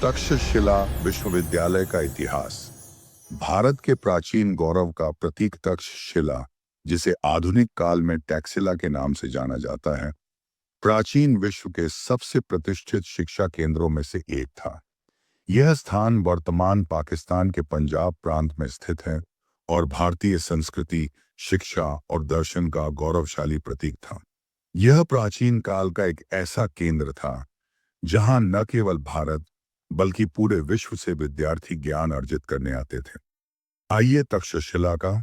तक्षशिला विश्वविद्यालय का इतिहास। भारत के प्राचीन गौरव का प्रतीक तक्षशिला, जिसे आधुनिक काल में टैक्सिला के नाम से जाना जाता है, प्राचीन विश्व के सबसे प्रतिष्ठित शिक्षा केंद्रों में से एक था। यह स्थान वर्तमान पाकिस्तान के पंजाब प्रांत में स्थित है और भारतीय संस्कृति, शिक्षा और दर्शन का गौरवशाली प्रतीक था। यह प्राचीन काल का एक ऐसा केंद्र था जहां न केवल भारत बल्कि पूरे विश्व से विद्यार्थी ज्ञान अर्जित करने आते थे। आइए तक्षशिला का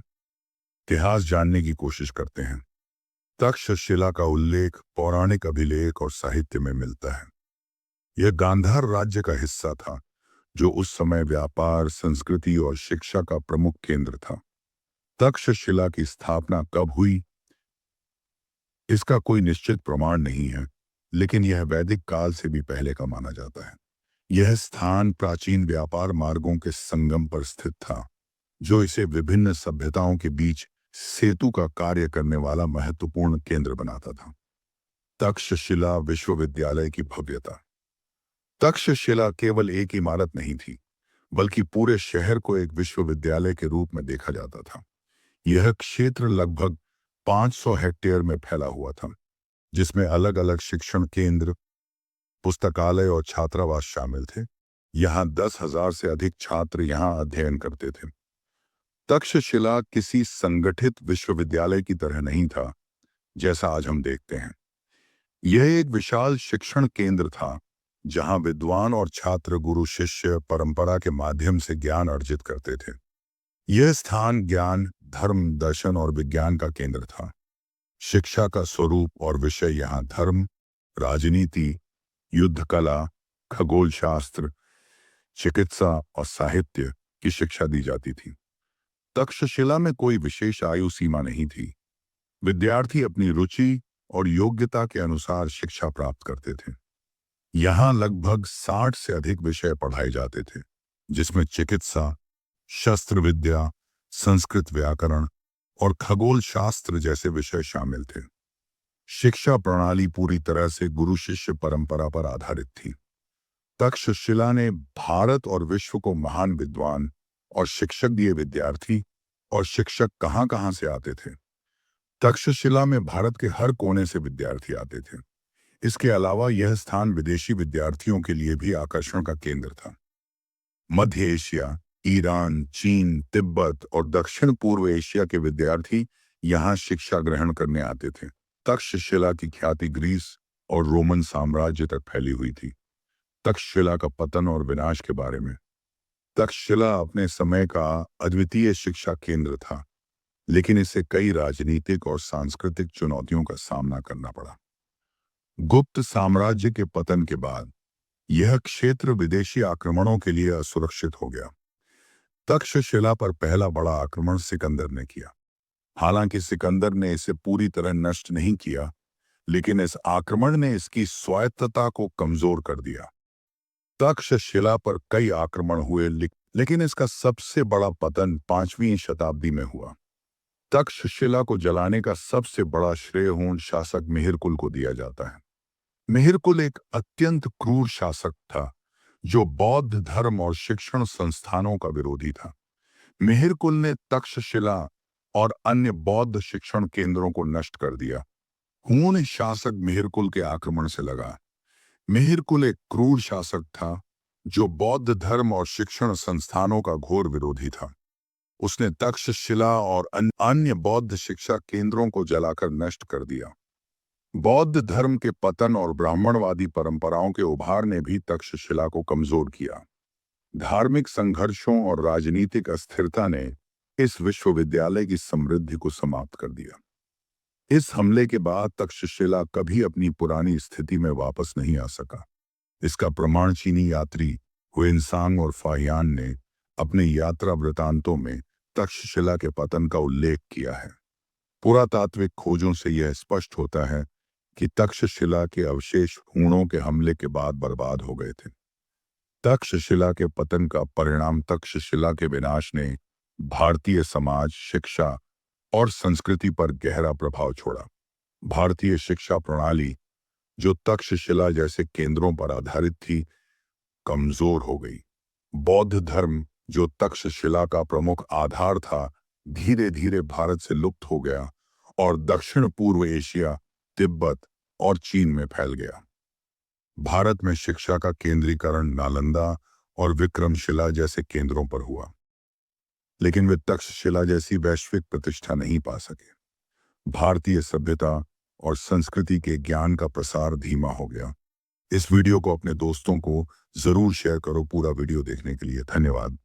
इतिहास जानने की कोशिश करते हैं। तक्षशिला का उल्लेख पौराणिक अभिलेख और साहित्य में मिलता है। यह गांधार राज्य का हिस्सा था, जो उस समय व्यापार, संस्कृति और शिक्षा का प्रमुख केंद्र था। तक्षशिला की स्थापना कब हुई, इसका कोई निश्चित प्रमाण नहीं है, लेकिन यह वैदिक काल से भी पहले का माना जाता है। यह स्थान प्राचीन व्यापार मार्गों के संगम पर स्थित था, जो इसे विभिन्न सभ्यताओं के बीच सेतु का कार्य करने वाला महत्वपूर्ण केंद्र बनाता था। तक्षशिला विश्वविद्यालय की भव्यता। तक्षशिला केवल एक इमारत नहीं थी, बल्कि पूरे शहर को एक विश्वविद्यालय के रूप में देखा जाता था। यह क्षेत्र लगभग 500 हेक्टेयर में फैला हुआ था, जिसमें अलग अलग शिक्षण केंद्र, पुस्तकालय और छात्रावास शामिल थे। यहाँ 10,000 से अधिक छात्र यहाँ अध्ययन करते थे। तक्षशिला किसी संगठित विश्वविद्यालय की तरह नहीं था, जैसा आज हम देखते हैं। यह एक विशाल शिक्षण केंद्र था, जहाँ विद्वान और छात्र गुरु शिष्य परंपरा के माध्यम से ज्ञान अर्जित करते थे। यह स्थान ज्ञान, धर्म, दर्शन और विज्ञान का केंद्र था। शिक्षा का स्वरूप और विषय यहाँ धर्म, राजनीति, युद्ध कला, खगोल शास्त्र, चिकित्सा और साहित्य की शिक्षा दी जाती थी। तक्षशिला में कोई विशेष आयु सीमा नहीं थी। विद्यार्थी अपनी रुचि और योग्यता के अनुसार शिक्षा प्राप्त करते थे। यहाँ लगभग 60 से अधिक विषय पढ़ाए जाते थे, जिसमें चिकित्सा, शस्त्र विद्या, संस्कृत व्याकरण और खगोल शास्त्र जैसे विषय शामिल थे। शिक्षा प्रणाली पूरी तरह से गुरु शिष्य परंपरा पर आधारित थी। तक्षशिला ने भारत और विश्व को महान विद्वान और शिक्षक दिए। विद्यार्थी और शिक्षक कहां-कहां से आते थे। तक्षशिला में भारत के हर कोने से विद्यार्थी आते थे। इसके अलावा यह स्थान विदेशी विद्यार्थियों के लिए भी आकर्षण का केंद्र था। मध्य एशिया, ईरान, चीन, तिब्बत और दक्षिण पूर्व एशिया के विद्यार्थी यहाँ शिक्षा ग्रहण करने आते थे। तक्षशिला की ख्याति ग्रीस और रोमन साम्राज्य तक फैली हुई थी। तक्षशिला का पतन और विनाश के बारे में। तक्षशिला अपने समय का अद्वितीय शिक्षा केंद्र था, लेकिन इसे कई राजनीतिक और सांस्कृतिक चुनौतियों का सामना करना पड़ा। गुप्त साम्राज्य के पतन के बाद यह क्षेत्र विदेशी आक्रमणों के लिए असुरक्षित हो गया। तक्षशिला पर पहला बड़ा आक्रमण सिकंदर ने किया। हालांकि सिकंदर ने इसे पूरी तरह नष्ट नहीं किया, लेकिन इस आक्रमण ने इसकी स्वायत्तता को कमजोर कर दिया। तक्षशिला पर कई आक्रमण हुए, लेकिन इसका सबसे बड़ा पतन 5वीं शताब्दी में हुआ। तक्षशिला को जलाने का सबसे बड़ा श्रेय हूण शासक मिहिरकुल को दिया जाता है। मिहिरकुल एक अत्यंत क्रूर शासक था, जो बौद्ध धर्म और शिक्षण संस्थानों का विरोधी था। मिहिरकुल ने तक्षशिला और अन्य बौद्ध शिक्षण केंद्रों को नष्ट कर दिया। हूण शासक मिहिरकुल के आक्रमण से लगा। मिहिरकुल एक क्रूर शासक था, जो बौद्ध धर्म और शिक्षण संस्थानों का घोर विरोधी था। उसने तक्षशिला और अन्य बौद्ध शिक्षा केंद्रों को जलाकर नष्ट कर दिया। बौद्ध धर्म के पतन और ब्राह्मणवादी परंपराओं के उभार ने भी तक्षशिला को कमजोर किया। धार्मिक संघर्षों और राजनीतिक अस्थिरता ने इस विश्वविद्यालय की समृद्धि को समाप्त कर दिया। इस हमले के बाद तक्षशिला कभी अपनी पुरानी स्थिति में वापस नहीं आ सका। इसका प्रमाण चीनी यात्री हुएनसांग और फाहियान ने अपने यात्रा वृतांतों में तक्षशिला के पतन का उल्लेख किया है। पुरातात्विक खोजों से यह स्पष्ट होता है कि तक्षशिला के अवशेष हूणों के हमले के बाद बर्बाद हो गए थे। तक्षशिला के पतन का परिणाम तक्षशिला के विनाश ने भारतीय समाज, शिक्षा और संस्कृति पर गहरा प्रभाव छोड़ा। भारतीय शिक्षा प्रणाली, जो तक्षशिला जैसे केंद्रों पर आधारित थी, कमजोर हो गई। बौद्ध धर्म, जो तक्षशिला का प्रमुख आधार था, धीरे धीरे भारत से लुप्त हो गया और दक्षिण पूर्व एशिया, तिब्बत और चीन में फैल गया। भारत में शिक्षा का केंद्रीकरण नालंदा और विक्रमशिला जैसे केंद्रों पर हुआ, लेकिन वे तक्षशिला जैसी वैश्विक प्रतिष्ठा नहीं पा सके। भारतीय सभ्यता और संस्कृति के ज्ञान का प्रसार धीमा हो गया। इस वीडियो को अपने दोस्तों को जरूर शेयर करो। पूरा वीडियो देखने के लिए धन्यवाद।